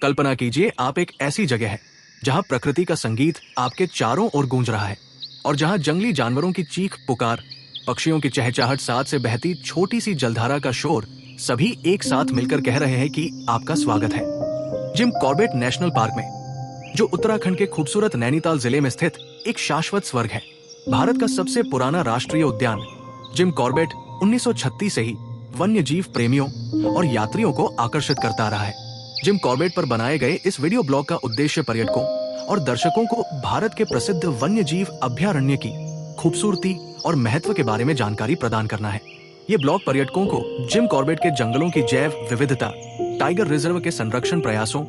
कल्पना कीजिए आप एक ऐसी जगह है जहां प्रकृति का संगीत आपके चारों ओर गूंज रहा है और जहां जंगली जानवरों की चीख पुकार, पक्षियों की चहचहाट, साथ से बहती छोटी सी जलधारा का शोर सभी एक साथ मिलकर कह रहे हैं कि आपका स्वागत है। जिम कॉर्बेट नेशनल पार्क में, जो उत्तराखंड के खूबसूरत नैनीताल जिले में स्थित एक शाश्वत स्वर्ग है, भारत का सबसे पुराना राष्ट्रीय उद्यान जिम कॉर्बेट 1936 से ही वन्य जीव प्रेमियों और यात्रियों को आकर्षित करता रहा है। जिम कॉर्बेट पर बनाए गए इस वीडियो ब्लॉग का उद्देश्य पर्यटकों और दर्शकों को भारत के प्रसिद्ध वन्य जीव अभयारण्य की खूबसूरती और महत्व के बारे में जानकारी प्रदान करना है। ये ब्लॉग पर्यटकों को जिम कॉर्बेट के जंगलों की जैव विविधता, टाइगर रिजर्व के संरक्षण प्रयासों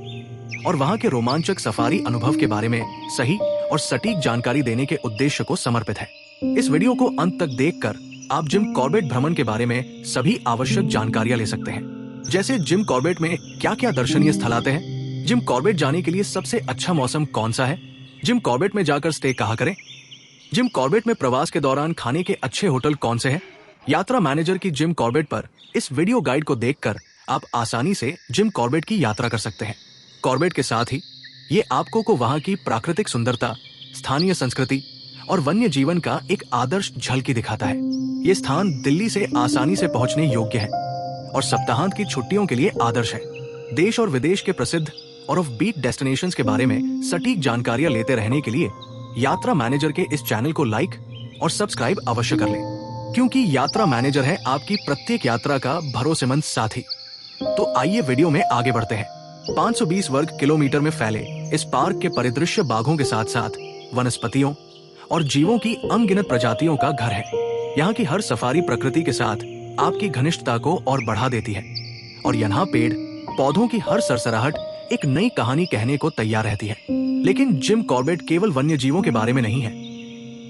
और वहां के रोमांचक सफारी अनुभव के बारे में सही और सटीक जानकारी देने के उद्देश्य को समर्पित है। इस वीडियो को अंत तक देखकर आप जिम कॉर्बेट भ्रमण के बारे में सभी आवश्यक जानकारियां ले सकते हैं, जैसे जिम कॉर्बेट में क्या क्या दर्शनीय स्थल आते हैं, जिम कॉर्बेट जाने के लिए सबसे अच्छा मौसम कौन सा है, जिम कॉर्बेट में जाकर स्टे कहाँ करें, जिम कॉर्बेट में प्रवास के दौरान खाने के अच्छे होटल कौन से हैं। यात्रा मैनेजर की जिम कॉर्बेट पर इस वीडियो गाइड को देखकर आप आसानी से जिम कॉर्बेट की यात्रा कर सकते हैं। कॉर्बेट के साथ ही ये आपको को वहां की प्राकृतिक सुंदरता, स्थानीय संस्कृति और वन्य जीवन का एक आदर्श झलकी दिखाता है। ये स्थान दिल्ली से आसानी से पहुंचने योग्य है और सप्ताहांत की छुट्टियों के लिए आदर्श है। देश और विदेश के प्रसिद्ध और ऑफ बीट डेस्टिनेशंस के बारे में सटीक जानकारियां लेते रहने के लिए यात्रा मैनेजर के इस चैनल को लाइक और सब्सक्राइब अवश्य कर लें, क्योंकि यात्रा मैनेजर है आपकी प्रत्येक यात्रा का भरोसेमंद साथी। तो आइए वीडियो में आगे बढ़ते हैं। 520 वर्ग किलोमीटर में फैले इस पार्क के परिदृश्य बाघों के साथ साथ वनस्पतियों और जीवों की अनगिनत प्रजातियों का घर है। यहाँ की हर सफारी प्रकृति के साथ आपकी घनिष्ठता को और बढ़ा देती है और यहाँ पेड़ पौधों की हर सरसराहट एक नई कहानी कहने को तैयार रहती है। लेकिन जिम कॉर्बेट केवल वन्य जीवों के बारे में नहीं है,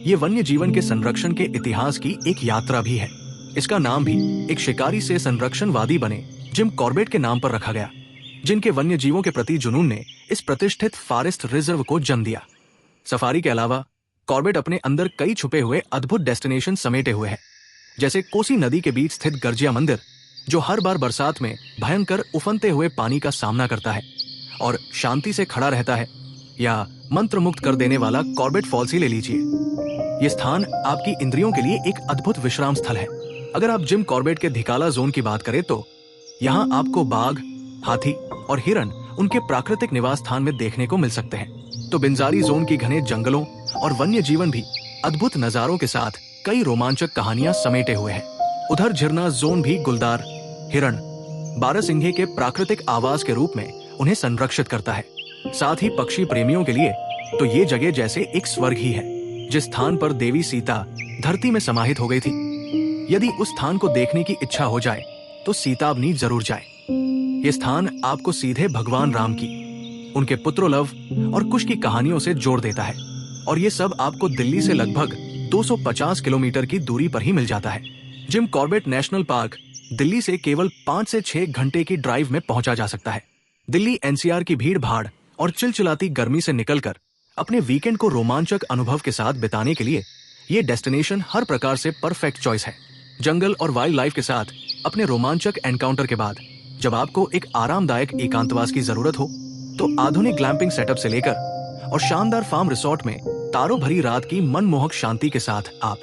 ये वन्य जीवन के संरक्षण के इतिहास की एक यात्रा भी है। इसका नाम भी एक शिकारी से संरक्षणवादी बने जिम कॉर्बेट के नाम पर रखा गया, जिनके वन्य जीवों के प्रति जुनून ने इस प्रतिष्ठित फॉरेस्ट रिजर्व को जन्म दिया। सफारी के अलावा कॉर्बेट अपने अंदर कई छुपे हुए अद्भुत डेस्टिनेशन समेटे हुए है, जैसे कोसी नदी के बीच स्थित गर्जिया मंदिर, जो हर बार बरसात में भयंकर उफनते हुए पानी का सामना करता है और शांति से खड़ा रहता है, या मंत्र मुक्त कर देने वाला कॉर्बेट फॉल्स ही ले लीजिए। ये स्थान आपकी इंद्रियों के लिए एक अद्भुत विश्राम स्थल है। अगर आप जिम कॉर्बेट के धिकाला जोन की बात करें तो यहाँ आपको बाघ, हाथी और हिरन उनके प्राकृतिक निवास स्थान में देखने को मिल सकते हैं। तो बिंजारी जोन की घने जंगलों और वन्य जीवन भी अद्भुत नजारों के साथ कई रोमांचक कहानियां समेटे हुए हैं। उधर झरना जोन भी गुलदार, हिरण, बारहसिंघे के प्राकृतिक आवास के रूप में उन्हें संरक्षित करता है। साथ ही पक्षी प्रेमियों के लिए तो ये जगह जैसे एक स्वर्ग ही है, जिस स्थान पर देवी सीता धरती में समाहित हो गई थी। यदि उस स्थान को देखने की इच्छा हो जाए तो सीतावनी जरूर जाए। ये स्थान आपको सीधे भगवान राम की, उनके पुत्रोलव और कुश की कहानियों से जोड़ देता है, और ये सब आपको दिल्ली से लगभग 250 किलोमीटर की दूरी पर ही मिल जाता है। Jim Corbett national park Delhi से केवल 5 से 6 घंटे की ड्राइव में पहुंचा जा सकता है। दिल्ली एनसीआर की भीड़ भाड़ और चिलचिलाती गर्मी से निकलकर अपने वीकेंड को रोमांचक अनुभव के साथ बिताने के लिए ये डेस्टिनेशन हर प्रकार से परफेक्ट चॉइस है। जंगल और वाइल्ड लाइफ के साथ अपने रोमांचक एनकाउंटर के बाद जब आपको एक आरामदायक एकांतवास की जरूरत हो, तो आधुनिक ग्लैम्पिंग सेटअप से लेकर और शानदार फार्म रिसोर्ट में तारों भरी रात की मनमोहक शांति के साथ आप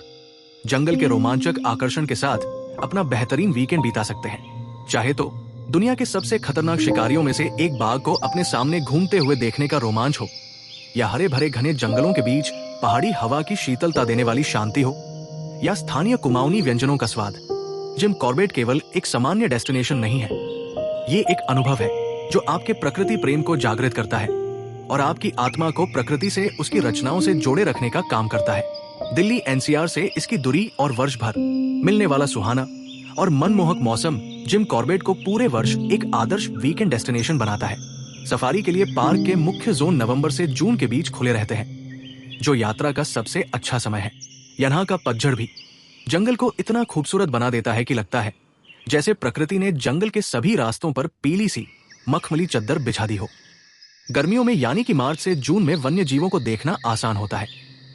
जंगल के रोमांचक आकर्षण के साथ अपना बेहतरीन वीकेंड बिता सकते हैं। चाहे तो दुनिया के सबसे खतरनाक शिकारियों में से एक बाघ को अपने सामने घूमते हुए देखने का रोमांच हो, या हरे भरे घने जंगलों के बीच पहाड़ी हवा की शीतलता देने वाली शांति हो, या स्थानीय कुमाऊनी व्यंजनों का स्वाद, जिम कॉर्बेट केवल एक सामान्य डेस्टिनेशन नहीं है, ये एक अनुभव है जो आपके प्रकृति प्रेम को जागृत करता है और आपकी आत्मा को प्रकृति से उसकी रचनाओं से जोड़े रखने का काम करता है। दिल्ली एनसीआर से इसकी दूरी और वर्ष भर मिलने वाला सुहाना और मनमोहक मौसम जिम कॉर्बेट को पूरे वर्ष एक आदर्श वीकेंड डेस्टिनेशन बनाता है। सफारी के लिए पार्क के मुख्य जोन नवंबर से जून के बीच खुले रहते हैं, जो यात्रा का सबसे अच्छा समय है। यहाँ का पतझड़ भी जंगल को इतना खूबसूरत बना देता है कि लगता है जैसे प्रकृति ने जंगल के सभी रास्तों पर पीली सी मखमली चद्दर बिछा दी हो। गर्मियों में यानी कि मार्च से जून में वन्य जीवों को देखना आसान होता है,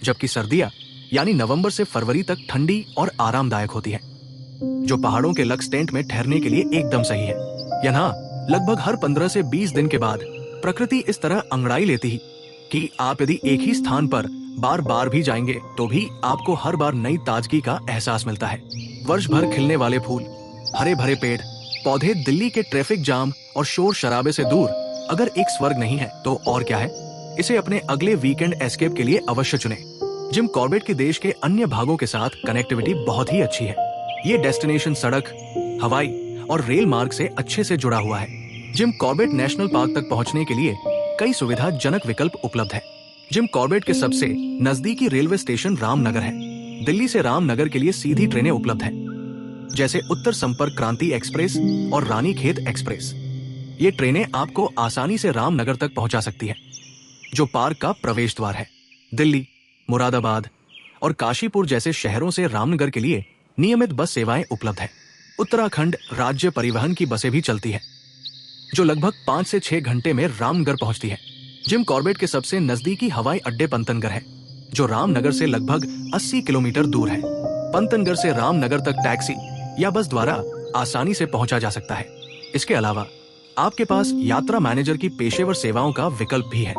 जबकि सर्दियां यानी नवंबर से फरवरी तक ठंडी और आरामदायक होती है, जो पहाड़ों के लक्स टेंट में ठहरने के लिए एकदम सही है। यहाँ लगभग हर 15 से 20 दिन के बाद प्रकृति इस तरह अंगड़ाई लेती ही कि आप यदि एक ही स्थान पर बार बार भी जाएंगे तो भी आपको हर बार नई ताजगी का एहसास मिलता है। वर्ष भर खिलने वाले फूल, हरे भरे पेड़ पौधे, दिल्ली के ट्रैफिक जाम और शोर शराबे से दूर अगर एक स्वर्ग नहीं है तो और क्या है। इसे अपने अगले वीकेंड एस्केप के लिए अवश्य चुनें। जिम कॉर्बेट के देश के अन्य भागों के साथ कनेक्टिविटी बहुत ही अच्छी है। ये डेस्टिनेशन सड़क, हवाई और रेल मार्ग से अच्छे से जुड़ा हुआ है। जिम कॉर्बेट नेशनल पार्क तक पहुंचने के लिए कई सुविधाजनक विकल्प उपलब्ध है। जिम कॉर्बेट के सबसे नजदीकी रेलवे स्टेशन रामनगर है। दिल्ली से रामनगर के लिए सीधी ट्रेनें उपलब्ध है, जैसे उत्तर संपर्क क्रांति एक्सप्रेस और रानीखेत एक्सप्रेस। ये ट्रेनें आपको आसानी से रामनगर तक पहुंचा सकती है, जो पार्क का प्रवेश द्वार है। दिल्ली, मुरादाबाद और काशीपुर जैसे शहरों से रामनगर के लिए नियमित बस सेवाएं उपलब्ध है। उत्तराखंड राज्य परिवहन की बसें भी चलती है, जो लगभग 5 से 6 घंटे में रामनगर पहुंचती है। जिम कॉर्बेट के सबसे नजदीकी हवाई अड्डे पंतनगर है, जो रामनगर से लगभग 80 किलोमीटर दूर है। पंतनगर से रामनगर तक टैक्सी या बस द्वारा आसानी से पहुंचा जा सकता है। इसके अलावा आपके पास यात्रा मैनेजर की पेशेवर सेवाओं का विकल्प भी है।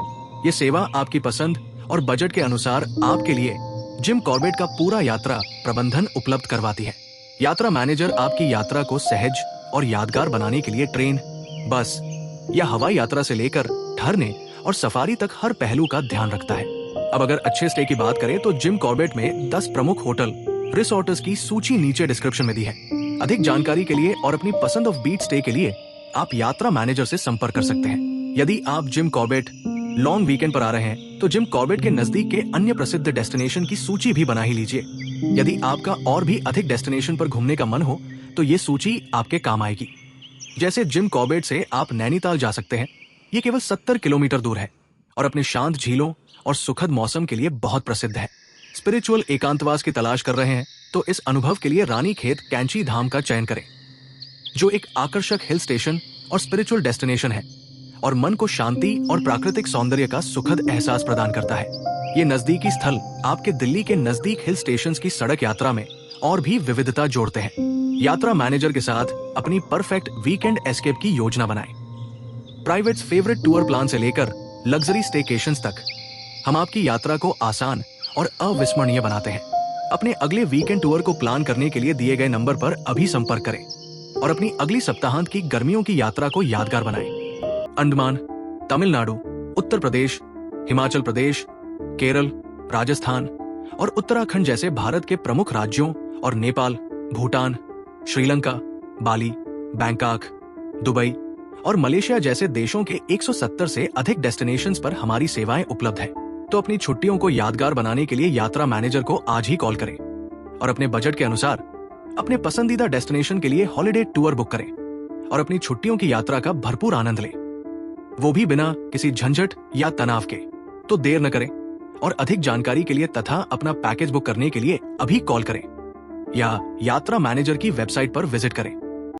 ये सेवा आपकी पसंद और बजट के अनुसार आपके लिए जिम कॉर्बेट का पूरा यात्रा प्रबंधन उपलब्ध करवाती है। यात्रा मैनेजर आपकी यात्रा को सहज और यादगार बनाने के लिए ट्रेन, बस या हवाई यात्रा से लेकर ठहरने और सफारी तक हर पहलू का ध्यान रखता है। अब अगर अच्छे स्टे की बात करें तो जिम कॉर्बेट में 10 प्रमुख होटल रिसोर्ट्स की सूची नीचे डिस्क्रिप्शन में दी है। अधिक जानकारी के लिए और अपनी पसंद ऑफ बीट स्टे के लिए आप यात्रा मैनेजर से संपर्क कर सकते हैं। यदि आप जिम कॉर्बेट लॉन्ग वीकेंड पर आ रहे हैं तो जिम कॉर्बेट के नजदीक के अन्य प्रसिद्ध डेस्टिनेशन की सूची भी बना ही लीजिए। यदि आपका और भी अधिक डेस्टिनेशन पर घूमने का मन हो तो ये सूची आपके काम आएगी। जैसे जिम कॉर्बेट से आप नैनीताल जा सकते हैं। ये केवल 70 किलोमीटर दूर है और अपने शांत झीलों और सुखद मौसम के लिए बहुत प्रसिद्ध है। स्पिरिचुअल एकांतवास की तलाश कर रहे हैं तो इस अनुभव के लिए रानीखेत कैंची धाम का चयन करें, जो एक आकर्षक हिल स्टेशन और स्पिरिचुअल डेस्टिनेशन है और मन को शांति और प्राकृतिक सौंदर्य का सुखद एहसास प्रदान करता है। ये नजदीकी स्थल आपके दिल्ली के नजदीक हिल स्टेशंस की सड़क यात्रा में और भी विविधता जोड़ते हैं। यात्रा मैनेजर के साथ अपनी परफेक्ट वीकेंड एस्केप की योजना बनाएं। प्राइवेट फेवरेट टूर प्लान से लेकर लग्जरी स्टेकेशंस तक हम आपकी यात्रा को आसान और अविस्मरणीय बनाते हैं। अपने अगले वीकेंड टूर को प्लान करने के लिए दिए गए नंबर पर अभी संपर्क करें और अपनी अगली सप्ताहांत की गर्मियों की यात्रा को यादगार बनाएं। अंडमान, तमिलनाडु, उत्तर प्रदेश, हिमाचल प्रदेश, केरल, राजस्थान और उत्तराखंड जैसे भारत के प्रमुख राज्यों और नेपाल, भूटान, श्रीलंका, बाली, बैंकॉक, दुबई और मलेशिया जैसे देशों के 170 से अधिक डेस्टिनेशंस पर हमारी सेवाएं उपलब्ध हैं। तो अपनी छुट्टियों को यादगार बनाने के लिए यात्रा मैनेजर को आज ही कॉल करें और अपने बजट के अनुसार अपने पसंदीदा डेस्टिनेशन के लिए हॉलिडे टूर बुक करें और अपनी छुट्टियों की यात्रा का भरपूर आनंद लें, वो भी बिना किसी झंझट या तनाव के। तो देर न करें और अधिक जानकारी के लिए तथा अपना पैकेज बुक करने के लिए अभी कॉल करें या यात्रा मैनेजर की वेबसाइट पर विजिट करें।